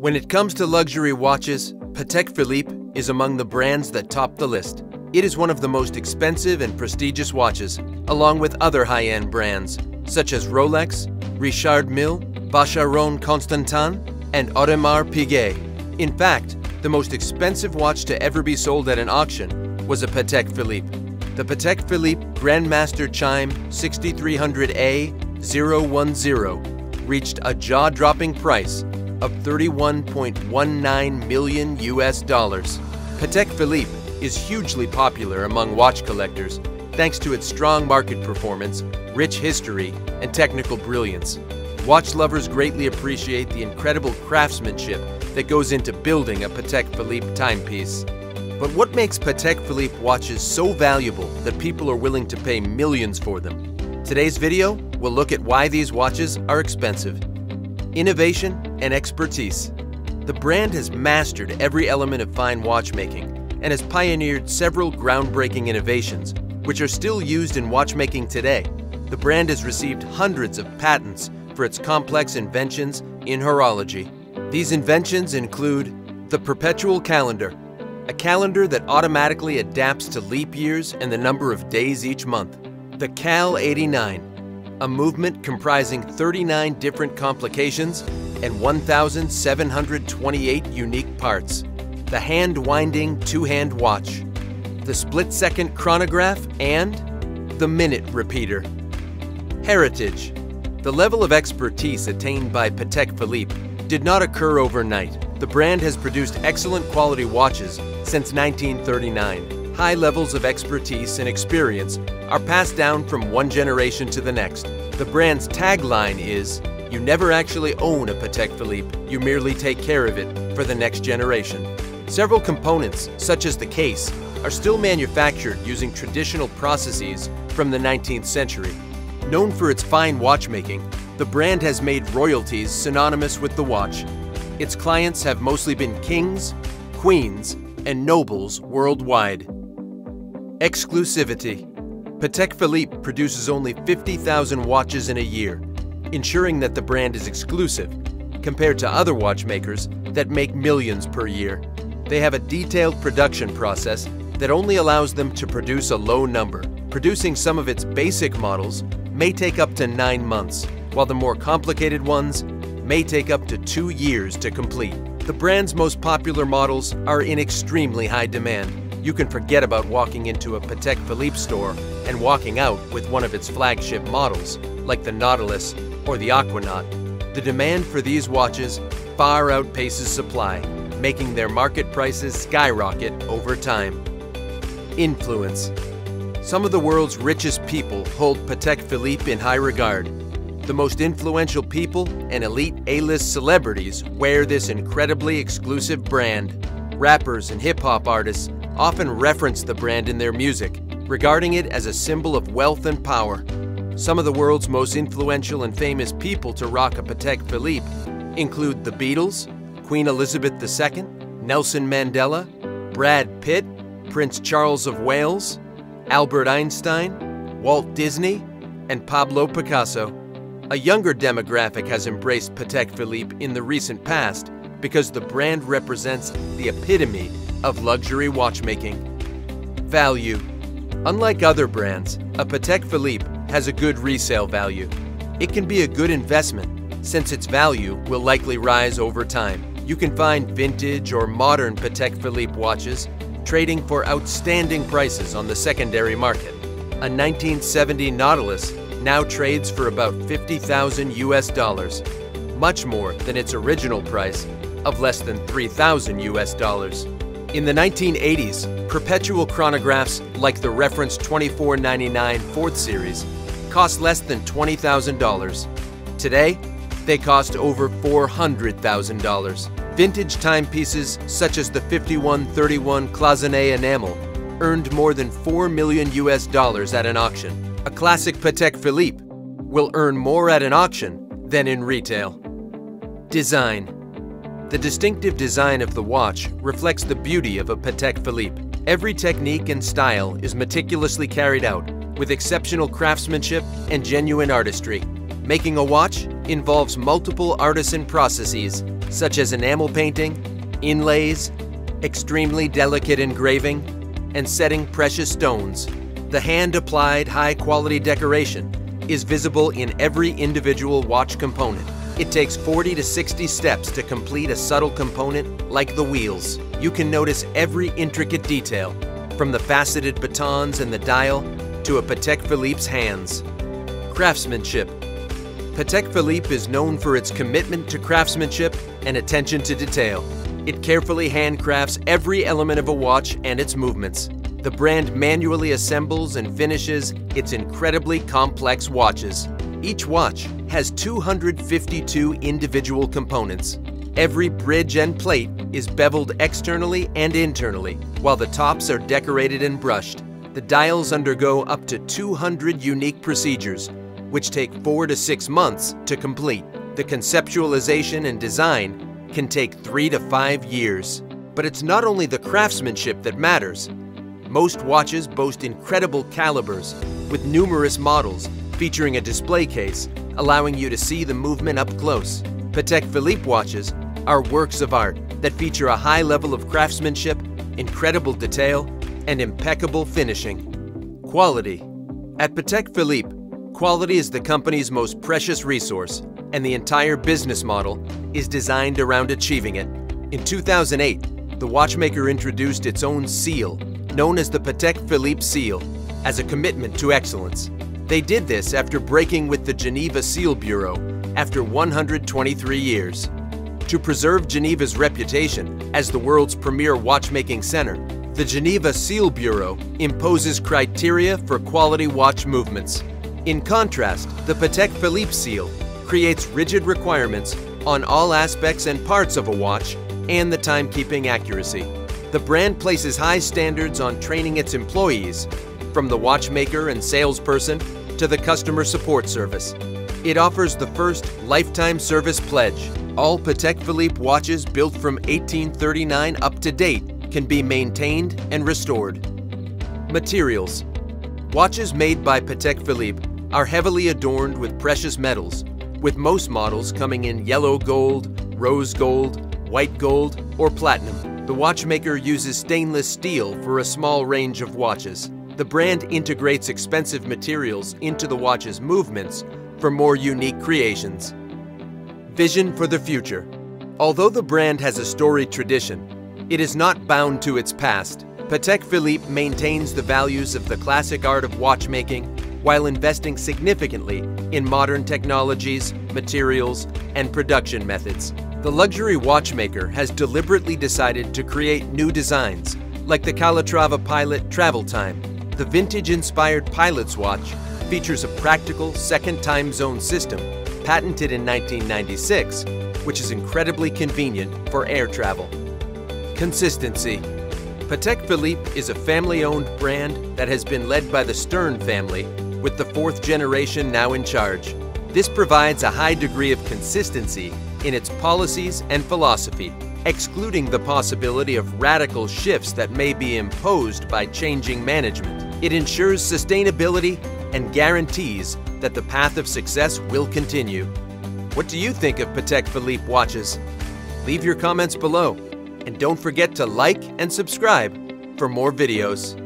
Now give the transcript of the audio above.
When it comes to luxury watches, Patek Philippe is among the brands that top the list. It is one of the most expensive and prestigious watches, along with other high-end brands, such as Rolex, Richard Mille, Vacheron Constantin, and Audemars Piguet. In fact, the most expensive watch to ever be sold at an auction was a Patek Philippe. The Patek Philippe Grandmaster Chime 6300A010 reached a jaw-dropping price of $31.19 million. Patek Philippe is hugely popular among watch collectors thanks to its strong market performance, rich history, and technical brilliance. Watch lovers greatly appreciate the incredible craftsmanship that goes into building a Patek Philippe timepiece. But what makes Patek Philippe watches so valuable that people are willing to pay millions for them? Today's video will look at why these watches are expensive. Innovation and expertise. The brand has mastered every element of fine watchmaking and has pioneered several groundbreaking innovations, which are still used in watchmaking today. The brand has received hundreds of patents for its complex inventions in horology. These inventions include the Perpetual Calendar, a calendar that automatically adapts to leap years and the number of days each month. The Cal 89, a movement comprising 39 different complications and 1,728 unique parts. The hand-winding two-hand watch, the split-second chronograph, and the minute repeater. Heritage. The level of expertise attained by Patek Philippe did not occur overnight. The brand has produced excellent quality watches since 1939. High levels of expertise and experience are passed down from one generation to the next. The brand's tagline is, "You never actually own a Patek Philippe, you merely take care of it for the next generation." Several components, such as the case, are still manufactured using traditional processes from the 19th century. Known for its fine watchmaking, the brand has made royalties synonymous with the watch. Its clients have mostly been kings, queens, and nobles worldwide. Exclusivity. Patek Philippe produces only 50,000 watches in a year, ensuring that the brand is exclusive, compared to other watchmakers that make millions per year. They have a detailed production process that only allows them to produce a low number. Producing some of its basic models may take up to 9 months, while the more complicated ones may take up to 2 years to complete. The brand's most popular models are in extremely high demand. You can forget about walking into a Patek Philippe store and walking out with one of its flagship models, like the Nautilus or the Aquanaut. The demand for these watches far outpaces supply, making their market prices skyrocket over time. Influence. Some of the world's richest people hold Patek Philippe in high regard. The most influential people and elite A-list celebrities wear this incredibly exclusive brand. Rappers and hip-hop artists often reference the brand in their music, regarding it as a symbol of wealth and power. Some of the world's most influential and famous people to rock a Patek Philippe include the Beatles, Queen Elizabeth II, Nelson Mandela, Brad Pitt, Prince Charles of Wales, Albert Einstein, Walt Disney, and Pablo Picasso. A younger demographic has embraced Patek Philippe in the recent past because the brand represents the epitome of luxury watchmaking. Value. Unlike other brands, a Patek Philippe has a good resale value. It can be a good investment since its value will likely rise over time. You can find vintage or modern Patek Philippe watches trading for outstanding prices on the secondary market. A 1970 Nautilus now trades for about $50,000, much more than its original price of less than $3,000. In the 1980s, perpetual chronographs like the reference 2499 4th Series cost less than $20,000. Today, they cost over $400,000. Vintage timepieces such as the 5131 Cloisonné enamel earned more than $4 million at an auction. A classic Patek Philippe will earn more at an auction than in retail. Design. The distinctive design of the watch reflects the beauty of a Patek Philippe. Every technique and style is meticulously carried out with exceptional craftsmanship and genuine artistry, making a watch involves multiple artisan processes such as enamel painting, inlays, extremely delicate engraving, and setting precious stones. The hand-applied high-quality decoration is visible in every individual watch component. It takes 40 to 60 steps to complete a subtle component like the wheels. You can notice every intricate detail, from the faceted batons and the dial to a Patek Philippe's hands. Craftsmanship. Patek Philippe is known for its commitment to craftsmanship and attention to detail. It carefully handcrafts every element of a watch and its movements. The brand manually assembles and finishes its incredibly complex watches. Each watch has 252 individual components. Every bridge and plate is beveled externally and internally, while the tops are decorated and brushed. The dials undergo up to 200 unique procedures, which take 4 to 6 months to complete. The conceptualization and design can take 3 to 5 years. But it's not only the craftsmanship that matters. Most watches boast incredible calibers, with numerous models featuring a display case, allowing you to see the movement up close. Patek Philippe watches are works of art that feature a high level of craftsmanship, incredible detail, and impeccable finishing. Quality. At Patek Philippe, quality is the company's most precious resource, and the entire business model is designed around achieving it. In 2008, the watchmaker introduced its own seal, known as the Patek Philippe Seal, as a commitment to excellence. They did this after breaking with the Geneva Seal Bureau after 123 years. To preserve Geneva's reputation as the world's premier watchmaking center, the Geneva Seal Bureau imposes criteria for quality watch movements. In contrast, the Patek Philippe Seal creates rigid requirements on all aspects and parts of a watch and the timekeeping accuracy. The brand places high standards on training its employees, from the watchmaker and salesperson to the customer support service. It offers the first lifetime service pledge. All Patek Philippe watches built from 1839 up to date can be maintained and restored. Materials. Watches made by Patek Philippe are heavily adorned with precious metals, with most models coming in yellow gold, rose gold, white gold, or platinum. The watchmaker uses stainless steel for a small range of watches. The brand integrates expensive materials into the watch's movements for more unique creations. Vision for the future. Although the brand has a storied tradition, it is not bound to its past. Patek Philippe maintains the values of the classic art of watchmaking while investing significantly in modern technologies, materials, and production methods. The luxury watchmaker has deliberately decided to create new designs, like the Calatrava Pilot Travel Time. The vintage-inspired Pilot's watch features a practical second time zone system, patented in 1996, which is incredibly convenient for air travel. Consistency. Patek Philippe is a family-owned brand that has been led by the Stern family, with the 4th generation now in charge. This provides a high degree of consistency in its policies and philosophy, excluding the possibility of radical shifts that may be imposed by changing management. It ensures sustainability and guarantees that the path of success will continue. What do you think of Patek Philippe watches? Leave your comments below, and don't forget to like and subscribe for more videos.